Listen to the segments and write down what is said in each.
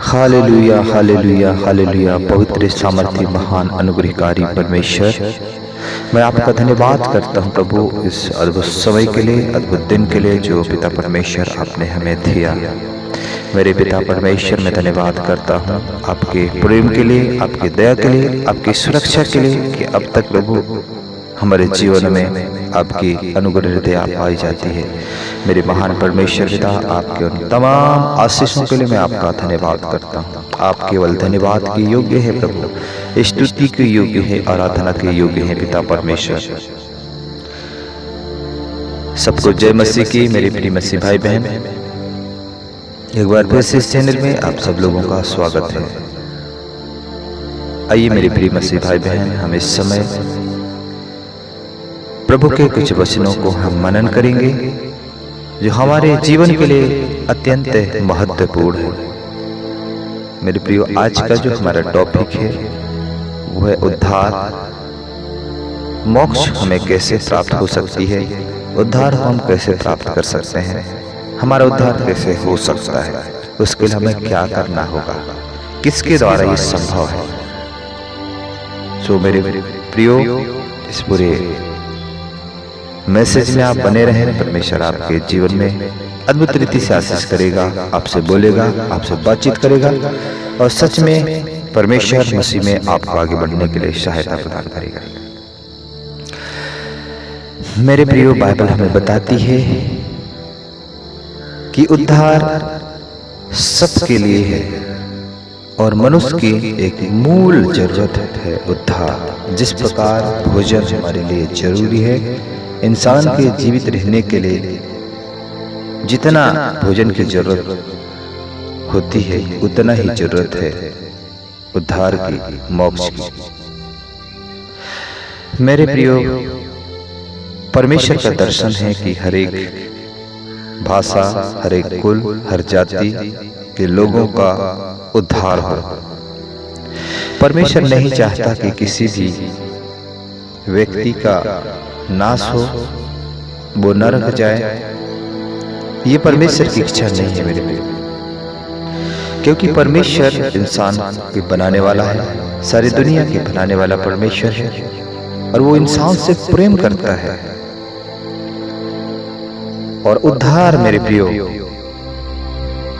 Hallelujah hallelujah hallelujah. पवित्र सामर्थ्य महान अनुग्रहकारी परमेश्वर, मैं आपका धन्यवाद करता हूँ प्रभु, इस अद्भुत समय के लिए, अद्भुत दिन के लिए जो पिता परमेश्वर आपने हमें दिया। मेरे पिता परमेश्वर, मैं धन्यवाद करता हूँ आपके प्रेम के लिए, आपकी दया के लिए, आपकी सुरक्षा के लिए कि अब तक प्रभु हमारे जीवन में आपकी अनुग्रह दया पाई जाती है। मेरे महान परमेश्वर पिता, आपके उन तमाम आशीषों के लिए मैं आपका धन्यवाद करता हूँ। आप केवल धन्यवाद के योग्य है प्रभु, स्तुति के योग्य है, आराधना के योग्य है पिता परमेश्वर। सबको जय मसीह की। मेरे प्रिय मसीह भाई बहन, एक बार फिर से इस चैनल में आप सब लोगों का स्वागत है। आइए मेरे प्रिय मसीह भाई बहन, हम इस समय प्रभु के कुछ वचनों को हम मनन करेंगे जो हमारे जीवन के लिए अत्यंत महत्वपूर्ण है। मेरे प्रियो, आज का जो हमारा टॉपिक है वो है उद्धार। मोक्ष हमें कैसे प्राप्त हो सकती है, उद्धार हम कैसे प्राप्त कर सकते हैं, हमारा उद्धार कैसे हो सकता है, उसके लिए हमें क्या करना होगा, किसके द्वारा ये संभव है। सो मेरे प्रियो, इस पूरे मैसेज में आप बने रहें। परमेश्वर आपके जीवन में अद्भुत रीति से आशीष करेगा, आपसे बोलेगा, आपसे बातचीत करेगा और सच में परमेश्वर मसीह में आपको आगे बढ़ने के लिए सहायता प्रदान करेगा। मेरे प्रियो, बाइबल हमें बताती है कि उद्धार सबके लिए है और मनुष्य की एक मूल जरूरत है उद्धार। जिस प्रकार भोजन हमारे लिए जरूरी है, इंसान के जीवित रहने के लिए जितना भोजन की जरूरत होती है उतना ही जरूरत है उद्धार की, मोक्ष की। मेरे प्रियो, परमेश्वर का दर्शन है कि हर एक भाषा, हर एक कुल, हर जाति के लोगों का उद्धार हो। परमेश्वर नहीं चाहता कि किसी भी व्यक्ति का नाश हो, वो नरक जाए। ये परमेश्वर की इच्छा नहीं है मेरे प्रिय, क्योंकि परमेश्वर इंसान के बनाने वाला है, सारी दुनिया के बनाने वाला परमेश्वर है और वो इंसान से प्रेम करता है। और उद्धार मेरे प्रियो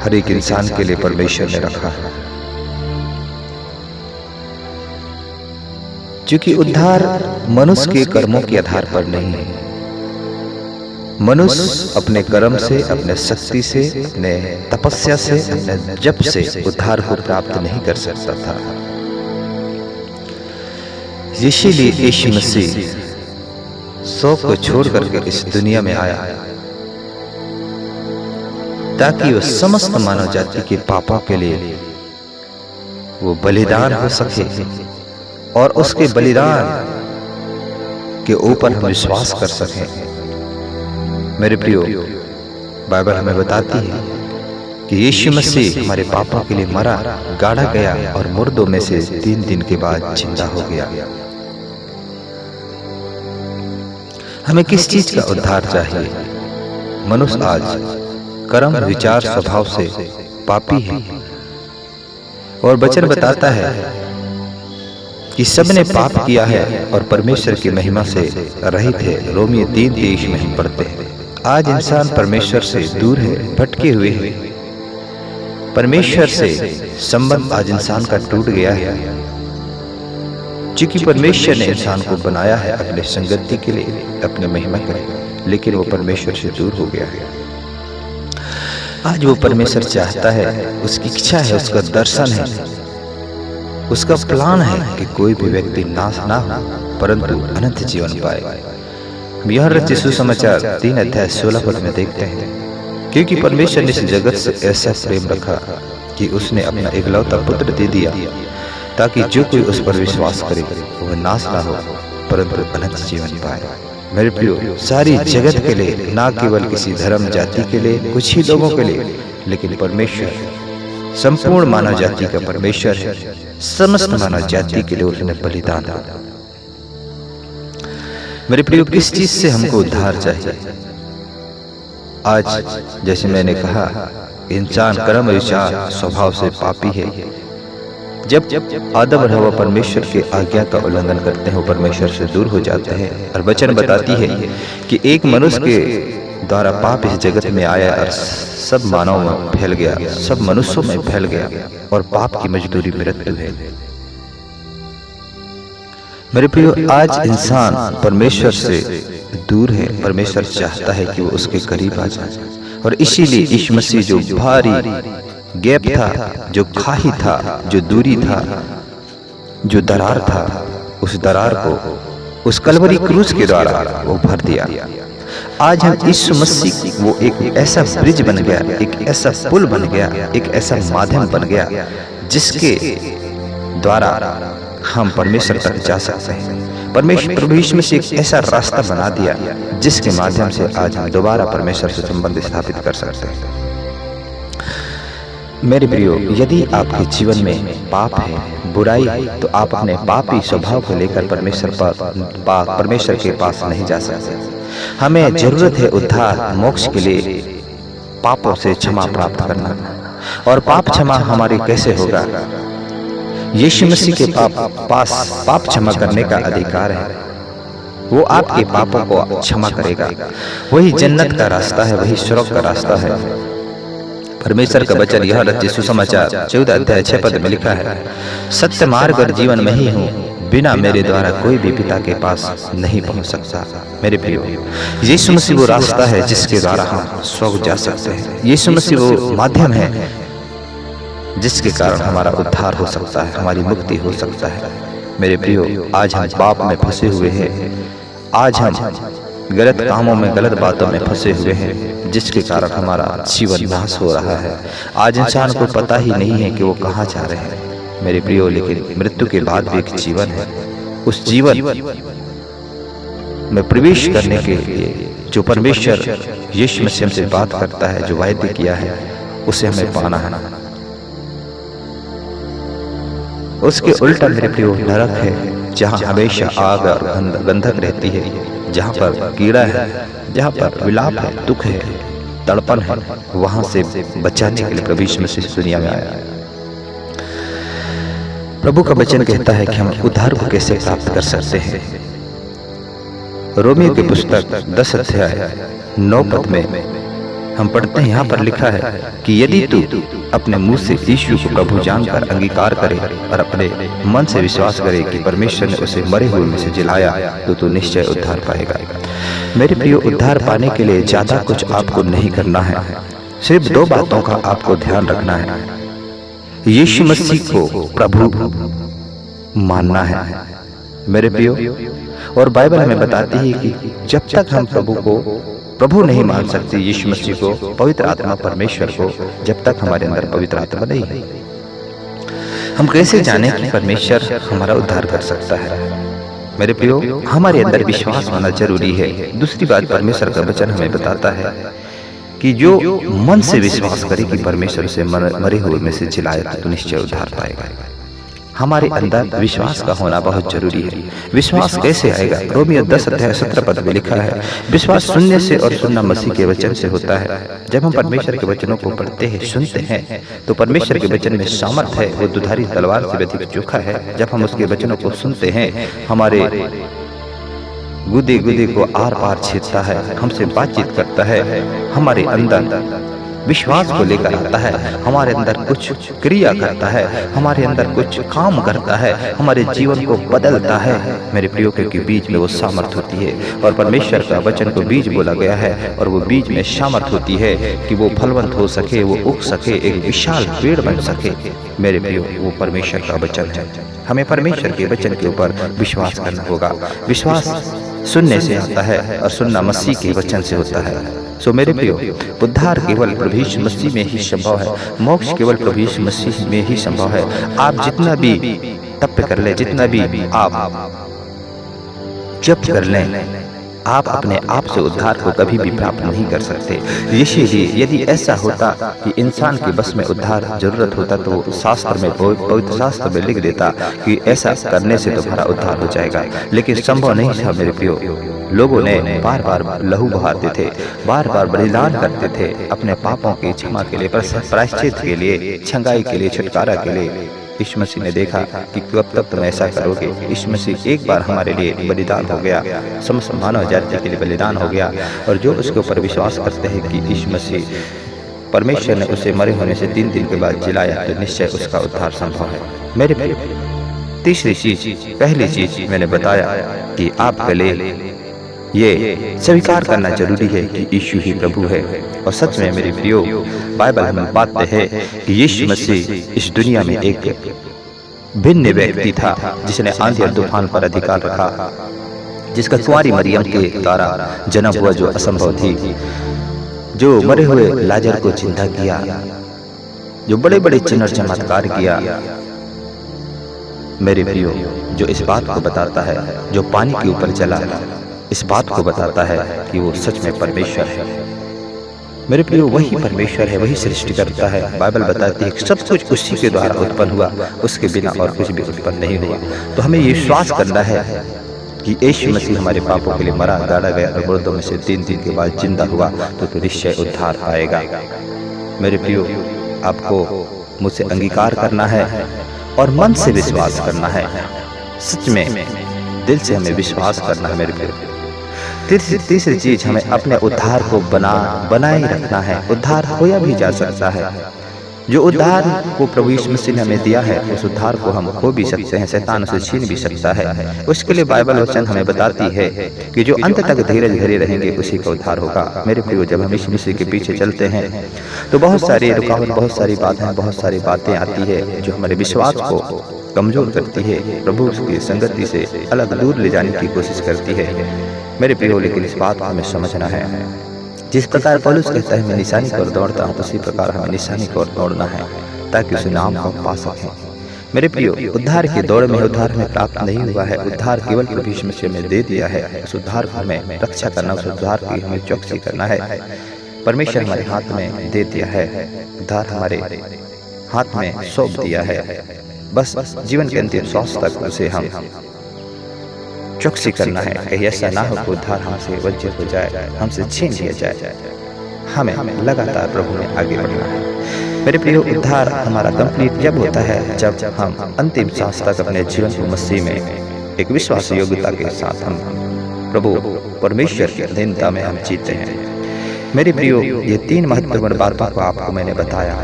हर एक इंसान के लिए परमेश्वर ने रखा है, क्योंकि उद्धार मनुष्य के कर्मों के आधार पर नहीं है। मनुष्य अपने कर्म से, अपने शक्ति से, अपने तपस्या से, अपने जप से उद्धार को प्राप्त नहीं कर सकता था। इसीलिए यीशु मसीह सब को छोड़ करके इस दुनिया में आया ताकि वह समस्त मानव जाति के पापों के लिए वो बलिदान हो सके और उसके बलिदान के ऊपर हम विश्वास कर सकें। मेरे प्रियो, बाइबल हमें बताती है कि यीशु मसीह हमारे पापों के लिए मरा, गाड़ा गया और मुर्दों में से 3 दिन के बाद जिंदा हो गया। हमें किस चीज का उद्धार चाहिए? मनुष्य आज कर्म, विचार, स्वभाव से पापी है और वचन बताता है कि सबने पाप किया है और परमेश्वर की महिमा से रहित है। रोमियो 3:23 में हम पढ़ते हैं। आज इंसान परमेश्वर से दूर है, भटके हुए हैं। परमेश्वर से संबंध आज इंसान का टूट गया है, क्योंकि परमेश्वर ने इंसान को बनाया है अपने संगति के लिए, अपने महिमा के लिए, लेकिन वो परमेश्वर से दूर हो गया है। आज वो परमेश्वर चाहता है, उसकी इच्छा है, उसका दर्शन है, उसका प्लान है कि कोई भी व्यक्ति नाश ना हो परंतु अनंत जीवन पाए। हम यह रचित सुसमाचार 3:16 में देखते हैं, क्योंकि परमेश्वर ने इस जगत से ऐसा प्रेम रखा कि उसने अपना एकलौता पुत्र दे दिया ताकि जो कोई उस पर विश्वास करे वह नाश ना हो परंतु अनंत जीवन पाए। मेरे प्रियो, सारी जगत के लिए, ना केवल किसी धर्म जाति के लिए, कुछ ही लोगों के लिए, लेकिन परमेश्वर संपूर्ण मानव जाति का परमेश्वर है। समस्त मानव जाति के लिए उसने बलिदान दिया। मेरे प्रियो, किस चीज से हमको उद्धार चाहिए? आज जैसे मैंने कहा इंसान कर्म विचार स्वभाव से पापी है। जब आदम और हवा परमेश्वर के आज्ञा का उल्लंघन करते हैं, वो परमेश्वर से दूर हो जाते हैं। और वचन बताती है कि एक मनुष्य के द्वारा पाप इस जगत में आया और सब मानव में फैल गया, सब मनुष्यों में फैल गया, और पाप की मजदूरी मृत्यु है। मेरे प्रियो, आज इंसान परमेश्वर से दूर है। परमेश्वर चाहता है कि वो उसके करीब आ जाए, और इसीलिए यीशु मसीह जो भारी गैप था, जो खाई था, जो दूरी था, जो दरार था, उस दरार को उस कलवरी क्रूस के द्वारा वो भर दिया। आज हम यीशु मसीह, वो एक ऐसा ब्रिज बन गया, एक ऐसा पुल बन गया, एक ऐसा माध्यम बन गया जिसके द्वारा हम परमेश्वर तक जा सकते हैं। परमेश्वर प्रभु यीशु मसीह एक ऐसा रास्ता बना दिया जिसके माध्यम से आज हम दोबारा परमेश्वर से संबंध स्थापित कर सकते हैं। मेरे प्रियो, यदि आपके जीवन में पाप है, बुराई है, तो आप अपने पापी स्वभाव को लेकर परमेश्वर के पास नहीं जा सकते। हमें जरूरत है उद्धार मोक्ष के लिए पापों से क्षमा प्राप्त करना। और पाप क्षमा हमारी कैसे होगा? यीशु मसीह के पास पाप क्षमा करने का अधिकार है। वो आपके पापों को क्षमा करेगा। वही जन्नत का रास्ता है, वही स्वर्ग का रास्ता है। परमेश्वर का वचन यह रचित सुसमाचार 14 अध्याय 6 पद में लिखा है, सत्य मार्ग और जीवन में ही हूँ, बिना मेरे द्वारा कोई भी पिता के पास नहीं पहुँच सकता। मेरे प्रियो, यीशु मसीह वो रास्ता है जिसके द्वारा हम स्वर्ग जा सकते हैं। यीशु मसीह वो माध्यम है जिसके कारण हमारा उद्धार हो सकता है, हमारी मुक्ति हो सकता है। मेरे प्रियो, आज हम पाप में फंसे हुए हैं। आज हम गलत कामों में, गलत बातों में फंसे हुए हैं, जिसके कारण हमारा जीवन नाश हो रहा है। आज इंसान को पता ही नहीं है कि वो कहाँ जा रहे हैं। मेरे प्रियो, लेकिन मृत्यु के बाद भी एक जीवन है। उस जीवन में प्रवेश करने के लिए जो परमेश्वर यीशु मसीह से बात करता है, जो वायदे किया है, उसे हमें पाना है। उसके उल्टा मेरे प्रियो नरक है, जहाँ हमेशा आग और गंधक रहती है, जहाँ पर कीड़ा है, जहाँ पर विलाप है, दुख है, तड़पन है। वहां से बचाने के लिए प्रभु यीशु मसीह इस दुनिया में आया। प्रभु का वचन कहता है कि हम उद्धार को कैसे प्राप्त कर सकते हैं। रोमियो की पुस्तक 10 अध्याय 9 पद में हम पढ़ते हैं, यहाँ पर लिखा है कि यदि तू अपने मुंह से यीशु को प्रभु जानकर अंगीकार करे और अपने मन से विश्वास करे कि परमेश्वर ने उसे मरे हुए में से जिलाया, तो तू निश्चय उद्धार पाएगा। मेरे प्रियो, उद्धार पाने के लिए ज्यादा कुछ आपको नहीं करना है। सिर्फ 2 बातों का आपको ध्यान रखना है। यीशु मसीह को प्रभु मानना है मेरे प्रियो। और बाइबल हमें बताती है कि जब तक हम प्रभु नहीं मान सकते, यीशु मसीह को, पवित्र आत्मा परमेश्वर को, जब तक हमारे अंदर पवित्र आत्मा नहीं है। हम कैसे जाने कि परमेश्वर हमारा उद्धार कर सकता है? मेरे प्रियो, हमारे अंदर विश्वास होना जरूरी है। दूसरी बात, परमेश्वर का वचन हमें बताता है कि जो मन से विश्वास करे कि परमेश्वर उसे मरे हुए में से जिलाया, तो निश्चय उद्धार पाएगा। हमारे अंदर विश्वास का होना बहुत जरूरी है। विश्वास कैसे आएगा? रोमियो 10 अध्याय 17 पद में लिखा है, विश्वास सुनने से और सुनना मसीह के वचन से होता है। जब हम परमेश्वर के वचनों को पढ़ते हैं, सुनते हैं, तो परमेश्वर के वचन में सामर्थ है, वो दुधारी तलवार से अधिक चोखा है। जब हम उसके वचनों को सुनते हैं, हमारे गुदे को आर पार छेदता है, हमसे बातचीत करता है, हमारे अंदर विश्वास को लेकर आता है, हमारे अंदर कुछ क्रिया करता है, हमारे अंदर कुछ काम करता है, हमारे जीवन को बदलता है। मेरे प्रियो, के बीज में वो सामर्थ होती है, और परमेश्वर का वचन को बीज बोला गया है, और वो बीज में सामर्थ होती है कि वो फलवंत हो सके, वो उग सके, एक विशाल पेड़ बन सके। मेरे प्रियो, वो परमेश्वर का वचन है। हमें परमेश्वर के वचन के ऊपर विश्वास करना होगा। विश्वास सुनने से आता है, और सुनना मसीह के वचन से होता है। सो मेरे प्रियो, उद्धार केवल प्रभु यीशु मसीह में ही संभव है। मोक्ष केवल प्रभु यीशु मसीह में ही संभव है। आप जितना भी तप कर लें, जितना भी आप जप कर लें, आप अपने आप से उद्धार को कभी भी प्राप्त नहीं कर सकते। इसीलिए यदि ऐसा होता कि इंसान के बस में उद्धार जरूरत होता तो शास्त्र में, पवित्र शास्त्र में लिख देता कि ऐसा करने से तुम्हारा उद्धार हो जाएगा, लेकिन संभव नहीं था मेरे प्रियो। लोगों ने बार बार लहू बहाते थे, बार बार बलिदान करते थे अपने पापों की क्षमा के लिए, प्रायश्चित के लिए, छंगाई के लिए, छुटकारा के लिए। यीशु मसीह ने देखा कि कब तक तुम ऐसा करोगे। यीशु मसीह एक बार हमारे लिए बलिदान हो गया, समस्त मानव जाति के लिए बलिदान हो गया, और जो उसके ऊपर विश्वास करते हैं कि यीशु मसीह परमेश्वर ने उसे मरे होने से 3 दिन के बाद जिलाया, तो निश्चय उसका उद्धार संभव है। मेरे प्रिय, तीसरी चीज, पहली चीज मैंने बताया कि आपके लिए ये स्वीकार करना जरूरी है कि यीशु ही प्रभु है। और सच में मेरे प्रियो, बाइबल में पाते हैं कि यीशु मसीह इस दुनिया में एक भिन्न व्यक्ति था जिसने आंधी और तूफान पर अधिकार रखा, जिसका कुंवारी मरियम के द्वारा जन्म हुआ जो असंभव थी, जो मरे हुए लाजर को जिंदा किया, जो बड़े बड़े चिन्ह और चमत्कार किया। मेरे प्रियो, जो इस बात को बताता है, जो पानी के ऊपर चला, इस बात को बताता है कि वो सच में परमेश्वर है। मेरे प्रियो, वही परमेश्वर है, वही सृष्टि करता है। बाइबल बताती है कि सब कुछ उसी के द्वारा उत्पन्न हुआ, उसके बिना और कुछ भी उत्पन्न नहीं हुआ। तो हमें ये विश्वास करना है कि यीशु मसीह हमारे पापों के लिए मरा, गाड़ा गया और मुर्दों में से 3 दिन के बाद जिंदा हुआ, तो निश्चय उद्धार आएगा। मेरे प्रियो, आपको मुझसे अंगीकार करना है और मन से विश्वास करना है, सच में दिल से हमें विश्वास करना है। मेरे प्रियो, तीसरी चीज, हमें अपने उद्धार को बनाए रखना है। उद्धार खोया भी जा सकता है। जो उद्धार को प्रभु यीशु मसीह ने हमें दिया है, उस उद्धार को हम खो भी सकते हैं, शैतान उसे छीन भी सकता है। उसके लिए बाइबल वचन हमें बताती है कि जो अंत तक धीरज धरे रहेंगे उसी का उद्धार होगा। मेरे प्रियो, जब हम यीशु मसीह के पीछे चलते हैं तो बहुत सारी रुकावट, बहुत सारी बातें आती है जो हमारे विश्वास को कमजोर करती है, प्रभु की संगति से अलग दूर ले जाने की कोशिश करती है। मेरे प्रियो, लेकिन इस बात को हमें समझना है, जिस प्रकार पौलुस कहता है मैं निशानी की ओर दौड़ता हूँ, उसी प्रकार हमें निशानी की ओर दौड़ना है ताकि उस नाम को पा सकें। मेरे प्रियो, उद्धार की दौड़ में उद्धार हमें प्राप्त नहीं हुआ है। उद्धार केवल प्रभु यीशु मसीह ने दे दिया है। उस उद्धार को हमें रक्षा करना, उस उद्धार की हमें चौकसी करना है। परमेश्वर हमारे हाथ में दे दिया है, उद्धार हमारे हाथ में सौंप दिया है। बस जीवन के अंतिम श्वास तक उसे हम चौकसी करना है, कहीं ऐसा ना हो कि उद्धार हमसे वंचित हो जाए, हमसे छीन लिया जाए। हमें लगातार प्रभु में आगे बढ़ना है। मेरे प्रियो, उद्धार हमारा कंप्लीट जब होता है जब हम अंतिम सांस तक अपने जीवन को मसीह में एक विश्वास योग्यता के साथ हम प्रभु परमेश्वर की अधीनता में हम जीते हैं। मेरे प्रियो, ये 3 महत्वपूर्ण बातों को आपको मैंने बताया।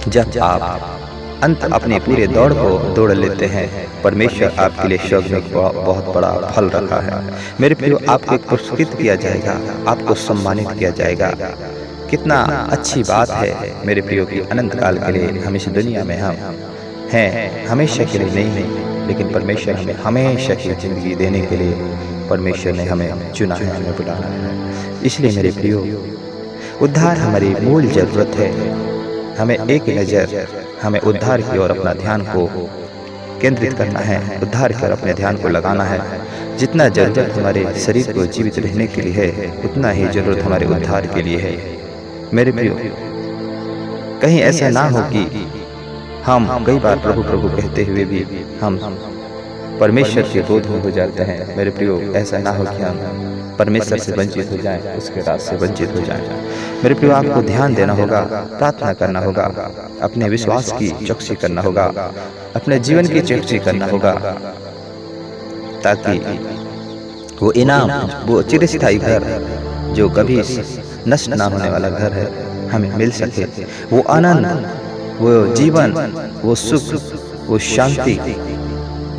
जब आप अंत अपने पूरे दौड़ को दौड़ लेते हैं, परमेश्वर आपके लिए स्वर्ग में बहुत बड़ा फल रखा है। मेरे प्रियो, आपको पुरस्कृत किया जाएगा, आपको सम्मानित किया जाएगा। कितना अच्छी बात है मेरे प्रियो की अनंत काल के लिए हम इस दुनिया में हम हैं, हमेशा के लिए नहीं है, लेकिन परमेश्वर हमें हमेशा की जिंदगी देने के लिए परमेश्वर ने हमें चुना है, हमें बुलाया है। इसलिए मेरे प्रियो, उद्धार हमारी मूल जरूरत है। हमें एक नज़र हमें उद्धार की ओर अपना ध्यान को केंद्रित करना है, उद्धार की ओर अपने ध्यान को लगाना है। जितना जरूरत हमारे शरीर को जीवित रहने के लिए है, उतना ही जरूरत हमारे उद्धार के लिए है। मेरे प्रियो, कहीं ऐसा ना हो कि हम कई बार प्रभु प्रभु कहते हुए भी हम परमेश्वर के क्रोध में हो जाते हैं। मेरे प्रियो, ऐसा ना हो कि हम परमेश्वर से वंचित हो जाएं, उसके राज से वंचित हो जाएं। मेरे प्रियो, आपको ध्यान देना होगा, प्रार्थना करना होगा, अपने विश्वास की चौकसी करना होगा, अपने जीवन की चौकसी करना होगा, ताकि वो इनाम, वो चिरस्थायी घर जो कभी नष्ट ना होने वाला घर है, हमें मिल सके। वो आनंद, वो जीवन, वो सुख, वो शांति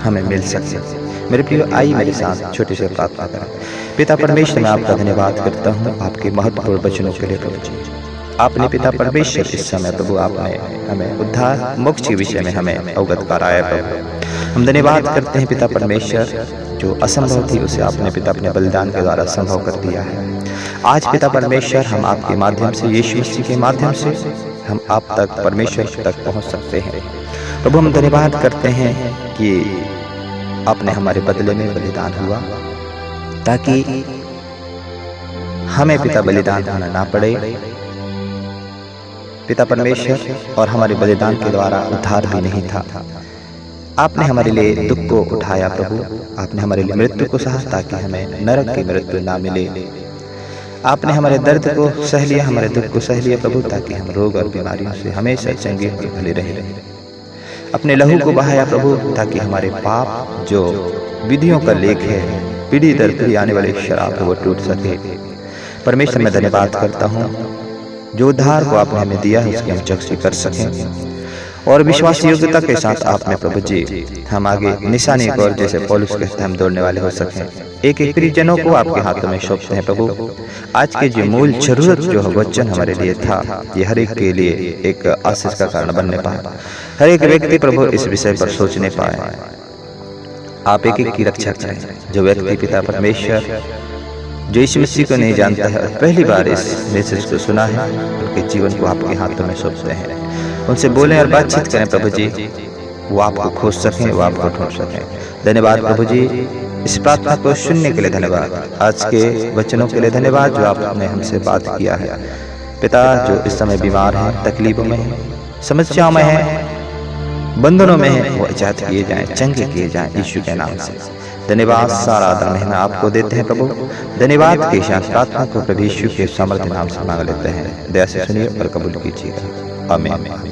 हमें मिल सके। मेरे प्रियो, आइए मेरे साथ छोटे से प्रार्थना करें। पिता परमेश्वर, मैं आपका धन्यवाद करता हूँ आपके महत्वपूर्ण वचनों के लिए। प्रभु जी, आपने पिता परमेश्वर इस समय प्रभु आपने हमें उद्धार मोक्ष के विषय में हमें अवगत कराया। प्रभु, हम धन्यवाद करते हैं पिता परमेश्वर, जो असंभव थी उसे आपने पिता अपने बलिदान के द्वारा संभव कर दिया है। आज पिता परमेश्वर, हम आपके माध्यम से, यीशु मसीह के माध्यम से हम आप तक, परमेश्वर तक पहुँच सकते हैं। प्रभु, हम धन्यवाद करते हैं कि आपने हमारे बदले में बलिदान हुआ ताकि हमें पिता बलिदान देना ना पड़े। पिता परमेश्वर और हमारे बलिदान के द्वारा उद्धार भी नहीं था। आपने हमारे लिए दुख को उठाया प्रभु, आपने हमारे लिए मृत्यु को सहा ताकि हमें नरक की मृत्यु ना मिले। आपने हमारे दर्द को सह लिया, हमारे दुख को सह लिया प्रभु, ताकि हम रोग और बीमारियों से हमेशा चंगे और भले रहें। अपने लहू को बहाया प्रभु, ताकि हमारे पाप जो विधियों का लेख है, पीढ़ी दर पीढ़ी आने वाले शराब वो टूट सके। परमेश्वर मैं धन्यवाद करता हूँ जो उद्धार को आपने हमें दिया है उसकी हम चर्चा कर सकें और विश्वास योग्यता के साथ आपने प्रभु जी हम आगे निशानी और जैसे पौलुस कहते हम दौड़ने वाले हो सकें। एक एक प्रियजनों को आपके हाथों में सौंपते हैं प्रभु। आज के जो मूल जरूरत जो वचन हमारे लिए था, ये हर एक के लिए एक आशीष का कारण बनने पाए। हर एक व्यक्ति प्रभु इस विषय पर सोचने पाए। आप एक एक की रक्षा करें। जो व्यक्ति पिता परमेश्वर जो यीशु मसीह को नहीं जानता है, पहली बार इस मैसेज को सुना है, उनके जीवन को आपके हाथों में सौंपते हैं। उनसे बोलें और बातचीत करें प्रभु जी, वो आपको खोज सकें, वो आपको ढूंढ सकें। धन्यवाद प्रभु जी, इस प्रार्थना को सुनने के लिए धन्यवाद। आज के वचनों के लिए धन्यवाद जो आपने हमसे बात किया है। पिता जो इस समय बीमार हैं, तकलीफों में हैं, समस्याओं में हैं, बंधनों में हैं, वो आजाद किए जाएं, चंगे किए जाएं यीशु के नाम से। धन्यवाद, सारा आदर महिमा आपको देते हैं प्रभु। धन्यवाद के साथ प्रार्थना को प्रभु यीशु के सामर्थ्य नाम से मांग लेते हैं। दया से सुनिए और कबूल कीजिएगा। आमीन।